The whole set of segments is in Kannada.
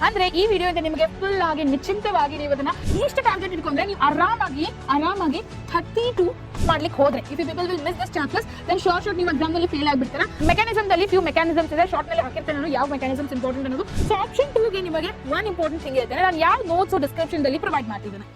ಅಂದ್ರೆ ಈ ವಿಡಿಯೋ ಇಂದ ನಿಮಗೆ ಫುಲ್ ಆಗಿ ನಿಶ್ಚಿಂತವಾಗಿ ನೀವು ಅದನ್ನ ಇಷ್ಟು ಟಾರ್ಗೆಟ್ ಇಟ್ಕೊಂಡ್ರೆ ನೀವು ಆರಾಮಾಗಿ 32 ಮಾಡ್ಲಿಕ್ಕೆ ಹೋದ್ರೆ if you people will miss this chances then sure ನೀವು ಎಕ್ಸಾಮ್ ನಲ್ಲಿ ಫೇಲ್ ಆಗ್ಬಿಡ್ತೀರಾ. ಮೆಕ್ಯಾನಿಸಮ್ ದಲ್ಲಿ ಫ್ಯೂ ಮೆಕ್ಯಾನಿಸಮ್ಸ್ ಇದೆ, ಶಾರ್ಟ್ ನಲ್ಲಿ ಹಾಕಿರ್ತೇನೆ ನಾನು ಯಾವ ಮೆಕ್ಯಾನಿಸಮ್ಸ್ ಇಂಪಾರ್ಟೆಂಟ್ ಅನ್ನೋದು. ಸೊ ಆಪ್ಷನ್ 2 ಗೆ ನಿಮಗೆ ಒನ್ ಇಂಪಾರ್ಟೆಂಟ್ ಥಿಂಗ್ ಹೇಳ್ತೇನೆ, ನಾನು ಯಾವ ನೋಟ್ಸ್ ಡಿಸ್ಕ್ರಿಪ್ಷನ್ ದಲ್ಲಿ ಪ್ರೊವೈಡ್ ಮಾಡ್ತಿದ್ದೇನೆ.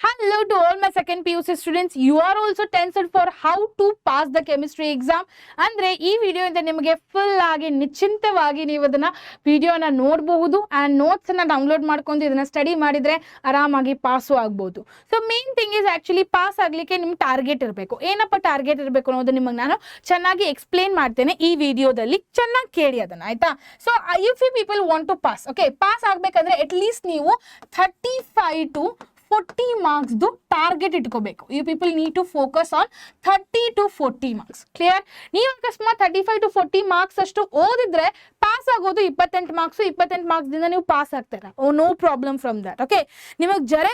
Hello to all my second PUC students. You are also tensed for how to pass the chemistry exam. ಅಂದ್ರೆ ಈ ವಿಡಿಯೋ ಇಂದ ನಿಮಗೆ ಫುಲ್ ಆಗಿ ನಿಶ್ಚಿಂತವಾಗಿ ನೀವು ಅದನ್ನ ವಿಡಿಯೋನ ನೋಡಬಹುದು ಅಂಡ್ ನೋಟ್ಸ್ ಅನ್ನ ಡೌನ್ಲೋಡ್ ಮಾಡ್ಕೊಂಡು ಇದನ್ನ ಸ್ಟಡಿ ಮಾಡಿದ್ರೆ ಆರಾಮಾಗಿ ಪಾಸು ಆಗ್ಬಹುದು. So main thing is actually pass ಆಗ್ಲಿಕ್ಕೆ ನಿಮ್ ಟಾರ್ಗೆಟ್ ಇರಬೇಕು. ಏನಪ್ಪ ಟಾರ್ಗೆಟ್ ಇರಬೇಕು ಅನ್ನೋದು ನಿಮಗೆ ನಾನು ಚೆನ್ನಾಗಿ ಎಕ್ಸ್ಪ್ಲೇನ್ ಮಾಡ್ತೇನೆ ಈ ವಿಡಿಯೋದಲ್ಲಿ, ಚೆನ್ನಾಗಿ ಕೇಳಿ ಅದನ್ನ, ಆಯ್ತಾ. So if you people want to pass, okay, pass ಆಗ್ಬೇಕಂದ್ರೆ ಅಟ್ ಲೀಸ್ಟ್ ನೀವು 35 to 40 marks ಟಾರ್ಗೆಟ್ ಇಟ್ಕೋಬೇಕು. You people need to focus on 30 to 40 marks. Clear? ನೀವು ಅಕಸ್ಮಾತ್ 35 to 40 ಮಾರ್ಕ್ಸ್ ಅಷ್ಟು ಓದಿದ್ರೆ ಪಾಸ್ ಆಗೋದು 28 ಮಾರ್ಕ್ಸ್. 28 ಮಾರ್ಕ್ಸ್ ದಿಂದ ನೀವು ಪಾಸ್ ಆಗ್ತೀರಾ. Oh no problem from that. Okay, ನಿಮಗೆ ಜರೆ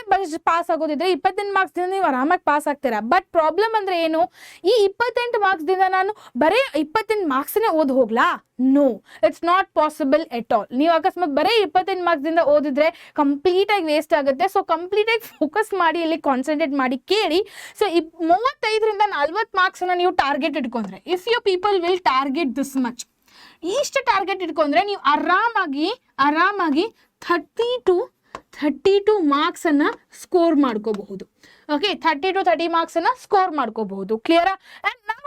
ಪಾಸ್ ಆಗೋದಿದ್ರೆ 28 ಮಾರ್ಕ್ಸ್ ದಿಂದ ನೀವು ಆರಾಮಾಗಿ ಪಾಸ್ ಆಗ್ತೀರಾ. ಬಟ್ ಪ್ರಾಬ್ಲಮ್ ಅಂದ್ರೆ ಏನು, ಈ 28 ಮಾರ್ಕ್ಸ್ ದಿಂದ ನಾನು ಬರೀ 28 ಮಾರ್ಕ್ಸ್ನೇ ಓದ್ ಹೋಗ್ಲಾ? No, it's not possible at all. ನೀವು ಅಕಸ್ಮಾತ್ ಬರೀ 28 ಮಾರ್ಕ್ಸ್ ದಿಂದ ಓದಿದ್ರೆ ಕಂಪ್ಲೀಟ್ ಆಗಿ ವೇಸ್ಟ್ ಆಗುತ್ತೆ. ಸೊ ಕಂಪ್ಲೀಟ್ ಆಗಿ ಫೋಕಸ್ ಮಾಡಿ ಇಲ್ಲಿ ಕಾನ್ಸಂಟ್ರೇಟ್ ಮಾಡಿ ಕೇಳಿ. ಸೊ 35ರಿಂದ 40 ಮಾರ್ಕ್ಸ್ ಅನ್ನ ನೀವು ಟಾರ್ಗೆಟ್ ಇಟ್ಕೊಂಡ್ರೆ, if you people will target this much, ಇಷ್ಟು ಟಾರ್ಗೆಟ್ ಇಟ್ಕೊಂಡ್ರೆ ನೀವು ಆರಾಮಾಗಿ 32 ಮಾರ್ಕ್ಸ್ ಅನ್ನ ಸ್ಕೋರ್ ಮಾಡ್ಕೋಬಹುದು. ಓಕೆ, 30 to 30 ಮಾರ್ಕ್ಸ್ ಅನ್ನ ಸ್ಕೋರ್ ಮಾಡ್ಕೋಬಹುದು. ಕ್ಲಿಯರ್? ಅಂಡ್ ನಾವು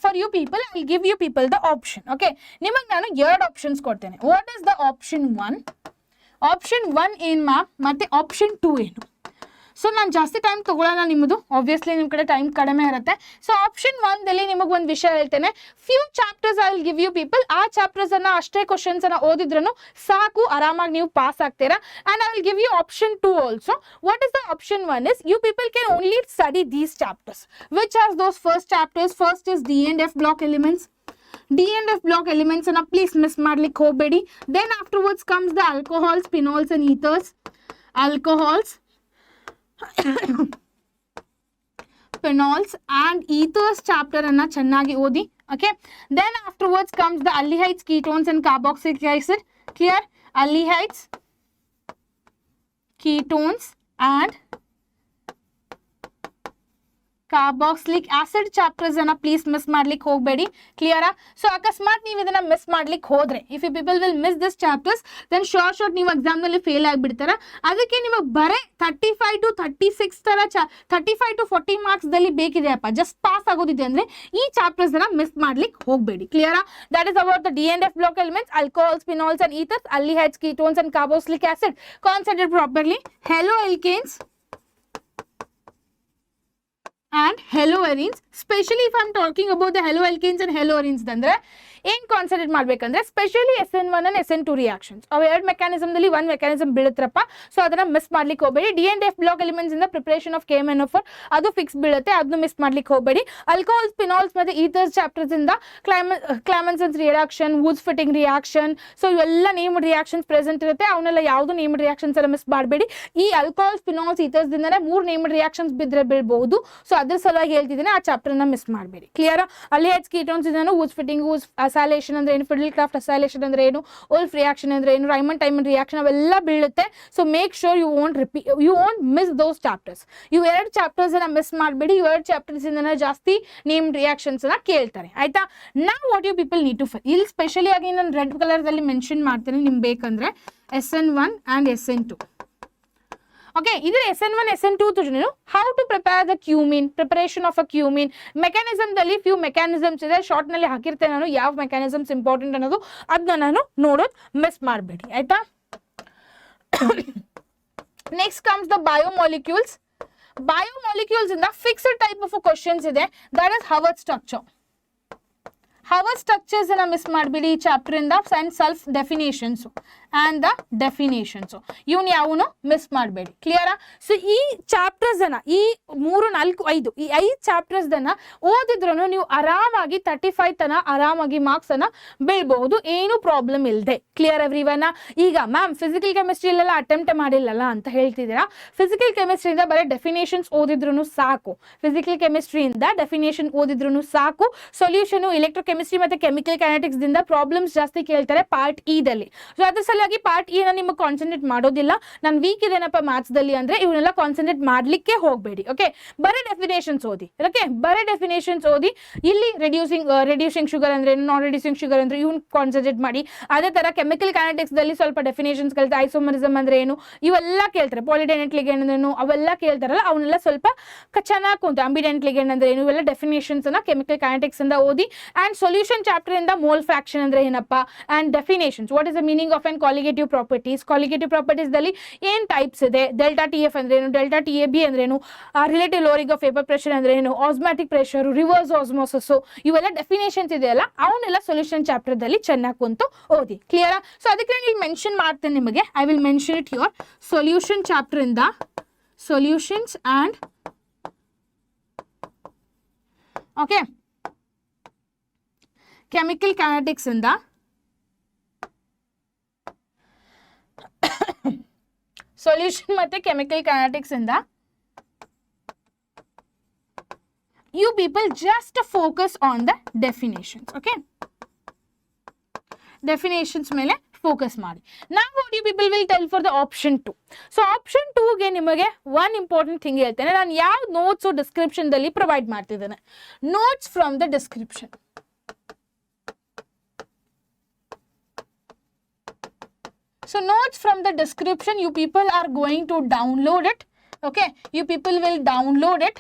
for you people I will give you people the option. Okay, ನಿಮಗೆ ನಾನು 2 ಆಪ್ಷನ್ಸ್ ಕೊಡ್ತೇನೆ. What is the option 1? Option 1 ಏನ್ ಮ್ಯಾಮ್, ಮತ್ತೆ ಆಪ್ಷನ್ 2 ಏನು? ಸೊ ನಾನು ಜಾಸ್ತಿ ಟೈಮ್ ತಗೊಳ್ಳೋಣ ನಿಮ್ಮದು, ಆಬ್ವಿಯಸ್ಲಿ ನಿಮ್ಮ ಕಡೆ ಟೈಮ್ ಕಡಿಮೆ ಇರುತ್ತೆ. ಸೊ ಆಪ್ಷನ್ 1 ದಲ್ಲಿ ನಿಮಗೆ ಒಂದು ವಿಷಯ ಹೇಳ್ತೇನೆ, few chapters I will give you people. ಆ ಚಾಪ್ಟರ್ಸ್ ಅನ್ನ ಅಷ್ಟೇ ಕ್ವಶನ್ಸ್ ಅನ್ನ ಓದಿದ್ರು ಸಾಕು, ಆರಾಮಾಗಿ ನೀವು ಪಾಸ್ ಆಗ್ತೀರಾ. And I will give you option 2 also. What is the option 1 is you people can only study these chapters. Which are those first chapters? First is D and F block elements. D and F block elements ಅನ್ನ ಪ್ಲೀಸ್ ಮಿಸ್ ಮಾಡ್ಲಿಕ್ಕೆ ಹೋಗಬೇಡಿ. Then afterwards comes the alcohols, phenols and ethers. Alcohols, phenols and ethers chapter ಅನ್ನ ಚೆನ್ನಾಗಿ ಓದಿ. Okay, then afterwards comes the aldehydes, ketones and carboxylic acid. Clear? Aldehydes, ketones and carboxylic acid chapters ಅನ್ನ ಪ್ಲೀಸ್ ಮಿಸ್ ಮಾಡ್ಲಿಕ್ಕೆ ಹೋಗಬೇಡಿ. ಕ್ಲಿಯರಾ? ಸೊ ಅಕಸ್ಮಾತ್ ನೀವು ಇದನ್ನ ಮಿಸ್ ಮಾಡ್ಲಿಕ್ಕೆ ಹೋದ್ರೆ, if you people will miss this chapters then sure ನೀವು ಎಕ್ಸಾಮ್ ನಲ್ಲಿ ಫೇಲ್ ಆಗಿಬಿಡ್ತಾರ. ಅದಕ್ಕೆ ನಿಮಗೆ ಬರೇ 35 to 36 ತರ 35 to 40 ಮಾರ್ಕ್ಸ್ ದಲ್ಲಿ ಬೇಕಿದೆಯಪ್ಪ, ಜಸ್ಟ್ ಪಾಸ್ ಆಗೋದಿದೆ ಅಂದ್ರೆ ಈ ಚಾಪ್ಟರ್ಸ್ ಅನ್ನ ಮಿಸ್ ಮಾಡ್ಲಿಕ್ಕೆ ಹೋಗಬೇಡಿ. ಕ್ಲಿಯರಾ? That is about the D and F block elements, alcohols, phenols and ethers, aldehydes, ketones and carboxylic acid. Concentrate properly. Haloalkanes and haloarenes. Especially if I am talking about the haloalkanes and haloarenes ಅಂದ್ರೆ ಏನ್ ಕಾನ್ಸಂಟ್ರೇಟ್ ಮಾಡ್ಬೇಕಂದ್ರೆ specially SN1 and SN2 reactions. ಅವು 2 ಮೆಕ್ಯಾನಿಸಮ್ ದಲ್ಲಿ 1 ಮೆಕ್ಯಾನಿಸಮ್ ಬೀಳುತ್ತಪ್ಪ. ಸೊ ಅದನ್ನ ಮಿಸ್ ಮಾಡ್ಲಿಕ್ಕೆ ಹೋಗಬೇಡಿ. D and F block elements ಇಂದ ಪ್ರಿಪರೇಷನ್ ಆಫ್ KMnO4 ಅದು ಫಿಕ್ಸ್ ಬೀಳುತ್ತೆ, ಅದನ್ನು ಮಿಸ್ ಮಾಡ್ಲಿಕ್ಕೆ ಹೋಗಬೇಡಿ. ಆಲ್ಕೋಹಾಲ್ಸ್, ಫಿನಾಲ್ಸ್ ಮತ್ತೆ ಈಥರ್ಸ್ ಚಾಪ್ಟರ್ಸ್ ಇಂದ ಕ್ಲಾಮೆನ್ಸನ್ಸ್ ರಿಯಾಕ್ಷನ್, ವೂಡ್ಸ್ ಫಿಟ್ಟಿಂಗ್ ರಿಯಾಕ್ಷನ್, ಸೊ ಇವೆಲ್ಲ ನೇಮ್ಡ್ ರಿಯಾಕ್ಷನ್ಸ್ ಪ್ರೆಸೆಂಟ್ ಇರುತ್ತೆ. ಅವನ್ನೆಲ್ಲ ಯಾವುದು ನೇಮ್ಡ್ ರಿಯಾಕ್ಷನ್ಸ್ ಎಲ್ಲ ಮಿಸ್ ಮಾಡಬೇಡಿ. ಈ alcohols, phenols, ethers ದಿಂದನೇ 3 named reactions ಬಿದ್ರೆ ಬೀಳಬಹುದು. ಸೊ ಅದ್ರ ಸಲುವಾಗಿ ಹೇಳ್ತಿದ್ದೀನಿ, ಆ ಚಾಪ್ಟರ್ ನ ಮಿಸ್ ಮಾಡಬೇಡಿ. ಕ್ಲಿಯರ್? ಅಲ್ಡಿಹೈಡ್ಸ್, ಕೀಟೋನ್ಸ್ ಇಂದ ವೂಡ್ಸ್ ಫಿಟ್ಟಿಂಗ್, ವೂಡ್ಸ್ ಅಸೈಲೇಷನ್ ಅಂದ್ರೆ ಏನು, ಫಿಡಲ್ ಕ್ರಾಫ್ಟ್ ಅಸೈಲೇಷನ್ ಅಂದ್ರೆ ಏನು, ಉಲ್ಫ್ ರಿಯಾಕ್ಷನ್ ಅಂದ್ರೆ ಏನು, ರೈಮಂಡ್ ಟೈಮಂಡ್ ರಿಯಾಕ್ಷನ್ ಅವೆಲ್ಲ ಬೀಳುತ್ತೆ. So make sure you won't miss those chapters. ಇವು 2 ಚಾಪ್ಟರ್ಸ್ ಅನ್ನ ಮಿಸ್ ಮಾಡಬೇಡಿ. 2 ಚಾಪ್ಟರ್ಸ್ ಇಂದ ಜಾಸ್ತಿ ನೇಮ್ ರಿಯಾಕ್ಷನ್ಸ್ ಅನ್ನ ಕೇಳ್ತಾರೆ, ಆಯ್ತಾ. ನಾವು what you people need to ಇಲ್ಲಿ ಸ್ಪೆಷಲಿ ಆಗಿ ನಾನು ರೆಡ್ ಕಲರ್ ದಲ್ಲಿ ಮೆನ್ಷನ್ ಮಾಡ್ತೇನೆ ನಿಮ್ಗೆ ಬೇಕಂದ್ರೆ SN1 and SN2. ಓಕೆ, ಇದ್ರ SN1 SN2 ತುಜು how to prepare the cumene, preparation of a cumene. Mechanism ದಲ್ಲಿ ಫ್ಯೂ ಮೆಕ್ಯಾನಿಸಮ್ಸ್ ಇದೆ, ಶಾರ್ಟ್ ನಲ್ಲಿ ಹಾಕಿರ್ತೇನೆ ನಾನು ಯಾವ ಮೆಕ್ಯಾನಿಸಮ್ಸ್ ಇಂಪಾರ್ಟೆಂಟ್ ಅನ್ನೋದು, ಅದನ್ನ ನಾನು ನೋಡೋದು ಮಿಸ್ ಮಾಡಬೇಡಿ, ಆಯ್ತಾ. Next comes the biomolecules. Biomolecules ಇಂದ ಫಿಕ್ಸ್ಡ್ ಟೈಪ್ ಆಫ್ ಕ್ವಶನ್ಸ್ ಇದೆ, ದಟ್ ಇಸ್ ಹವರ್ಡ್ ಸ್ಟ್ರಕ್ಚರ್. ಹವರ್ಡ್ ಸ್ಟ್ರಕ್ಚರ್ಸ್ ಅನ್ನ ಮಿಸ್ ಮಾಡಬೇಡಿ ಈ ಚಾಪ್ಟರ್ ಇಂದ. And self definitions and the definitions. ಇವನ್ ಯಾವನು ಮಿಸ್ ಮಾಡಬೇಡಿ. ಕ್ಲಿಯರಾ? ಸೊ ಈ ಚಾಪ್ಟರ್ಸ್ ಅನ್ನ ಈ 3, 4, 5 ಈ 5 ಚಾಪ್ಟರ್ಸ್ ಅನ್ನ ಓದಿದ್ರು ನೀವು ಆರಾಮಾಗಿ 35 ತನ ಆರಾಮಾಗಿ ಮಾರ್ಕ್ಸ್ ಅನ್ನ ಬೀಳ್ಬಹುದು, ಏನು ಪ್ರಾಬ್ಲಮ್ ಇಲ್ಲದೆ. Clear everyone? ಈಗ ಮ್ಯಾಮ್ ಫಿಸಿಕಲ್ ಕೆಮಿಸ್ಟ್ರಿಯಲ್ಲೆಲ್ಲ ಅಟೆಂಪ್ಟ್ ಮಾಡಿಲ್ಲಲ್ಲ ಅಂತ ಹೇಳ್ತಿದ್ದೀರಾ. ಫಿಸಿಕಲ್ ಕೆಮಿಸ್ಟ್ರಿಯಿಂದ ಬರೀ ಡೆಫಿನೇಷನ್ಸ್ ಓದಿದ್ರು ಸಾಕು. ಫಿಸಿಕಲ್ ಕೆಮಿಸ್ಟ್ರಿಯಿಂದ ಡೆಫಿನೇಷನ್ ಓದಿದ್ರು ಸಾಕು. ಸೊಲ್ಯೂಷನ್ ಎಲೆಕ್ಟ್ರೋ ಕೆಮಿಸ್ಟ್ರಿ ಮತ್ತೆ ಕೆಮಿಕಲ್ ಕೈನೆಟಿಕ್ಸ್ ದಿಂದ ಪ್ರಾಬ್ಲಮ್ಸ್ ಜಾಸ್ತಿ ಕೇಳ್ತಾರೆ ಪಾರ್ಟ್ ಇ ದಲ್ಲಿ. ಸೊ ಅದ್ರ ಸಲ ಹಾಗಾಗಿ ಪಾರ್ಟ್ ಎ ನಿಮಗೆ ಕಾನ್ಸಂಟ್ರೇಟ್ ಮಾಡೋದಿಲ್ಲ. ನಾನು ವೀಕ್ ಇದೇನಪ್ಪ ಮ್ಯಾಥ್ಸ್ದಲ್ಲಿ ಅಂದರೆ ಇವನ್ನೆಲ್ಲ ಕಾನ್ಸಂಟ್ರೇಟ್ ಮಾಡಲಿಕ್ಕೆ ಹೋಗಬೇಡಿ. ಓಕೆ, ಬರೀ ಡೆಫಿನೇಷನ್ಸ್ ಓದಿ. ಓಕೆ, ಬರೀ ಡೆಫಿನೇಷನ್ಸ್ ಓದಿ. ಇಲ್ಲಿ ರೆಡ್ಯೂಸಿಂಗ್ ಶುಗರ್ ಅಂದರೆ ನಾನ್ ರೆಡ್ಯೂಸಿಂಗ್ ಶುಗರ್ ಅಂದರೆ ಇವನ್ ಕಾನ್ಸಂಟ್ರೇಟ್ ಮಾಡಿ. ಅದೇ ಥರ ಕೆಮಿಕಲ್ ಕೈನೆಟಿಕ್ಸ್ದಲ್ಲಿ ಸ್ವಲ್ಪ ಡೆಫಿನೇಷನ್ಸ್ ಕಲಿತು ಐಸೋಮರಿಸಮ್ ಅಂದರೆ ಏನು ಇವೆಲ್ಲ ಕೇಳ್ತಾರೆ. ಪಾಲಿಡೆಂಟ್ ಲಿಗೇಂಡ್ ಅಂದ್ರೇನು ಅವೆಲ್ಲ ಕೇಳ್ತಾರಲ್ಲ, ಅವನ್ನೆಲ್ಲ ಸ್ವಲ್ಪ ಚೆನ್ನಾಗಿ ಕುಂತು. ಅಂಬಿಡೆಂಟ್ ಲಿಗೇಂಡ್ ಅಂದರೆ ಏನು ಇವೆಲ್ಲ ಡೆಫಿನೇಷನ್ಸ್ ಅನ್ನ ಕೆಮಿಕಲ್ ಕೈನೆಟಿಕ್ಸ್ ಇಂದ ಓದಿ. ಆ್ಯಂಡ್ ಸೊಲ್ಯೂಷನ್ ಚಾಪ್ಟರ್ ಇಂದ ಮೋಲ್ ಫ್ರಾಕ್ಷನ್ ಅಂದರೆ ಏನಪ್ಪ and definitions, what is the meaning of and colligative properties. Colligative ಪ್ರಾಪರ್ಟೀಸ್ದಲ್ಲಿ ಏನು ಟೈಪ್ಸ್ ಇದೆ, ಡೆಲ್ಟಾ ಟಿ ಎಫ್ ಅಂದ್ರೇನು, ಡೆಲ್ಟಾ ಟಿ ಎ ಬಿ ಅಂದ್ರೇನು, relative lowering of vapour pressure ಅಂದ್ರೇನು, ಆಸ್ಮ್ಯಾಟಿಕ್ ಪ್ರೆಷರ್, ರಿವರ್ಸ್ ಆಸ್ಮೋಸಸ್, ಇವೆಲ್ಲ ಡೆಫಿನೇಷನ್ಸ್ ಇದೆಯಲ್ಲ ಅವನ್ನೆಲ್ಲ ಸೊಲ್ಯೂಷನ್ ಚಾಪ್ಟರ್ದಲ್ಲಿ ಚೆನ್ನಾಗಿ ಕುಂತು ಓದಿ. ಕ್ಲಿಯರಾ? ಸೊ ಅದಕ್ಕೆ ನಾನು ಇಲ್ಲಿ ಮೆನ್ಷನ್ ಮಾಡ್ತೇನೆ ನಿಮಗೆ. I will mention it your solution chapter ಇಂದ solutions and okay chemical kinetics ಇಂದ ಸೊಲ್ಯೂಷನ್ ಮತ್ತೆ ಕೆಮಿಕಲ್ ಕೈನೆಟಿಕ್ಸ್ ಇಂದ you people just focus on the definitions. Okay, definitions ಮೇಲೆ ಫೋಕಸ್ ಮಾಡಿ. Now what you people will tell for the option 2. So option 2 ಗೆ ನಿಮಗೆ one important thing ಹೇಳ್ತೇನೆ. ನಾನು ಯಾವ ನೋಟ್ಸ್ ಡಿಸ್ಕ್ರಿಪ್ಷನ್ ದಲ್ಲಿ ಪ್ರೊವೈಡ್ ಮಾಡ್ತಿದ್ದೇನೆ. Notes from the description. So notes from the description, you people are going to download it. Okay, you people will download it.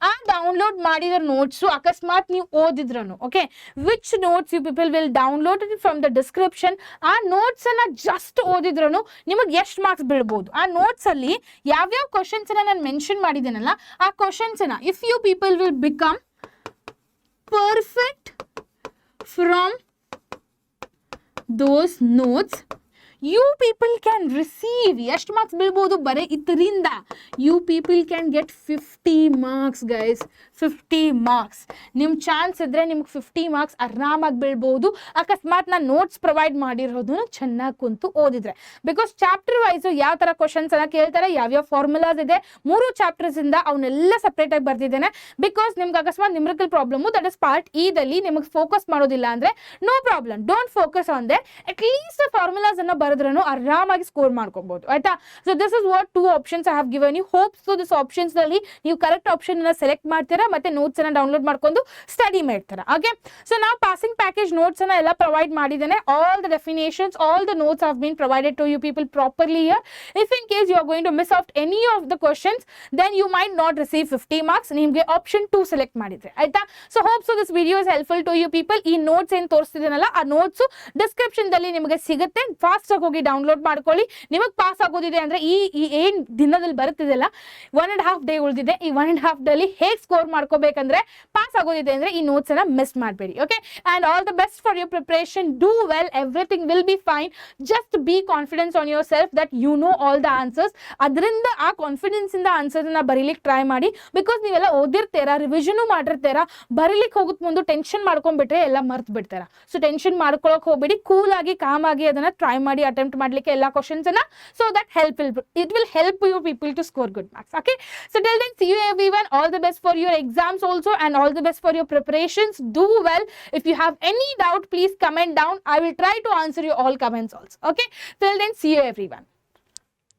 ಆ ಡೌನ್ಲೋಡ್ ಮಾಡಿದ ನೋಟ್ಸು ಅಕಸ್ಮಾತ್ ನೀವು ಓದಿದ್ರನು, okay, which notes you people will download it from the description. ಆ ನೋಟ್ಸ್ ಅನ್ನ ಜಸ್ಟ್ ಓದಿದ್ರನು ನಿಮಗೆ ಎಷ್ಟು ಮಾರ್ಕ್ಸ್ ಬೀಳ್ಬೋದು. ಆ ನೋಟ್ಸ್ ಅಲ್ಲಿ ಯಾವ್ಯಾವ ಕ್ವಶನ್ಸ್ ಅನ್ನ ನಾನು ಮೆನ್ಷನ್ ಮಾಡಿದ್ದೇನಲ್ಲ ಆ ಕ್ವಶನ್ಸ್ ಅನ್ನ if you people will become perfect from those notes, you people can receive ಎಷ್ಟು ಮಾರ್ಕ್ಸ್ ಬೀಳ್ಬೋದು ಬರೀ ಇದರಿಂದ. You people can get 50 marks guys. 50 marks ನಿಮ್ಮ ಚಾನ್ಸ್ ಇದ್ರೆ ನಿಮ್ಗೆ 50 ಮಾರ್ಕ್ಸ್ ಆರಾಮಾಗಿ ಬೀಳ್ಬೋದು. ಅಕಸ್ಮಾತ್ ನಾನು ನೋಟ್ಸ್ ಪ್ರೊವೈಡ್ ಮಾಡಿರೋದನ್ನು ಚೆನ್ನಾಗಿ ಕುಂತು ಓದಿದ್ರೆ. ಬಿಕಾಸ್ ಚಾಪ್ಟರ್ ವೈಸ್ ಯಾವ ಥರ ಕ್ವಶನ್ಸ್ ಅನ್ನ ಕೇಳ್ತಾರೆ, ಯಾವ್ಯಾವ ಫಾರ್ಮುಲಾಸ್ ಇದೆ 3 ಚಾಪ್ಟರ್ಸ್ ಇಂದ ಅವನ್ನೆಲ್ಲ ಸಪ್ರೇಟ್ ಆಗಿ ಬರ್ತಿದ್ದೇನೆ. ಬಿಕಾಸ್ ನಿಮ್ಗೆ ಅಕಸ್ಮಾತ್ numerical problem that is part ಇದಲ್ಲಿ ನಿಮಗೆ ಫೋಕಸ್ ಮಾಡೋದಿಲ್ಲ ಅಂದ್ರೆ no problem, don't focus on they. At least formulas ಅನ್ನ ಬರೆದ್ರೂ ಆರಾಮಾಗಿ ಸ್ಕೋರ್ ಮಾಡ್ಕೋಬಹುದು. ಆಯ್ತಾ? So this is what 2 options I have given you. Hope so this options ನಲ್ಲಿ ನೀವು ಕರೆಕ್ಟ್ ಆಪ್ಷನ್ ಅನ್ನ ಸೆಲೆಕ್ಟ್ ಮಾಡ್ತೀರಾ ಮತ್ತೆ ನೋಟ್ಸ್ ಅನ್ನ ಡೌನ್ಲೋಡ್ ಮಾಡ್ಕೊಂಡು ಸ್ಟಡಿ ಮಾಡ್ತೀರಾ. ಓಕೆ, ಸೊ ನಾವು ಪಾಸಿಂಗ್ ಪ್ಯಾಕೇಜ್ ನೋಟ್ಸ್ ಅನ್ನ ಎಲ್ಲ ಪ್ರೊವೈಡ್ ಮಾಡಿದ್ದೇನೆ. All the definitions, all the notes have been provided to you people properly here. If in case you are going to miss out any of the questions then you might not receive 50 marks. ನಿಮಗೆ ಆಪ್ಷನ್ 2 ಸೆಲೆಕ್ಟ್ ಮಾಡಿದ್ರೆ. ಆಯ್ತಾ? So hope so this video is helpful to you people. ಈ ನೋಟ್ಸ್ ಏನ್ ತೋರಿಸ್ತಿದ್ದೀನಲ್ಲ ಆ ನೋಟ್ಸ್ ಡಿಸ್ಕ್ರಿಪ್ಷನ್ ದಲ್ಲಿ ನಿಮಗೆ ಸಿಗುತ್ತೆ. ಫಾಸ್ಟ್ ಆಗಿ ಹೋಗಿ ಡೌನ್ಲೋಡ್ ಮಾಡ್ಕೊಳ್ಳಿ. ನಿಮಗೆ ಪಾಸ್ ಆಗೋದಿದೆ ಅಂದ್ರೆ ಈ ಏನ್ ದಿನದಲ್ಲಿ ಬರುತ್ತಿದೆಲ್ಲ 1.5 ಡೇ ಉಳಿದಿದೆ. ಈ 1.5 ಡೇಲಿ ಹೇಗೆ ಸ್ಕೋರ್ ಮಾಡ್ಕೋಬೇಕಂದ್ರೆ ಪಾಸ್ ಆಗೋದಿದೆ ಅಂದ್ರೆ ಈ ನೋಟ್ಸ್ ಅನ್ನ ಮಿಸ್ ಮಾಡಬೇಡಿ. Okay, and all the best for your preparation. Do well, everything will be fine. Just be confidence on yourself that you know all the answers. ಅದರಿಂದ ಆ ಕಾನ್ಫಿಡೆನ್ಸ್ ಇಂದ ಆನ್ಸರ್ಸ್ ಅನ್ನ ಬರೀಲಿಕ್ಕೆ ಟ್ರೈ ಮಾಡಿ. ಬಿಕಾಸ್ ನೀವೆಲ್ಲ ಓದಿರ್ತೀರಾ, ರಿವಿಷನ್ ಮಾಡಿರ್ತೀರಾ, ಬರೀಲಿಕ್ಕೆ ಹೋಗುತ್ತೆ ಮುಂದೆ ಟೆನ್ಷನ್ ಮಾಡ್ಕೊಂಡ್ಬಿಟ್ರೆ ಎಲ್ಲ ಮರ್ತು ಬಿಡ್ತಾರ. ಸೊ ಟೆನ್ಷನ್ ಮಾಡ್ಕೊಳಕ್ ಹೋಗ್ಬೇಡಿ, ಕೂಲ್ ಆಗಿ ಕಾಮ್ ಆಗಿ ಅದನ್ನ ಟ್ರೈ ಮಾಡಿ ಅಟೆಂಪ್ಟ್ ಮಾಡ್ಲಿಕ್ಕೆ ಎಲ್ಲ ಕ್ವಶನ್ಸ್ ಅನ್ನ. So that it will help you people to score good marks. Okay, so till then, see you everyone. All the best for your exams also and all the best for your preparations. Do well. If you have any doubt, please comment down. I will try to answer you all comments also. Okay, till then, see you everyone.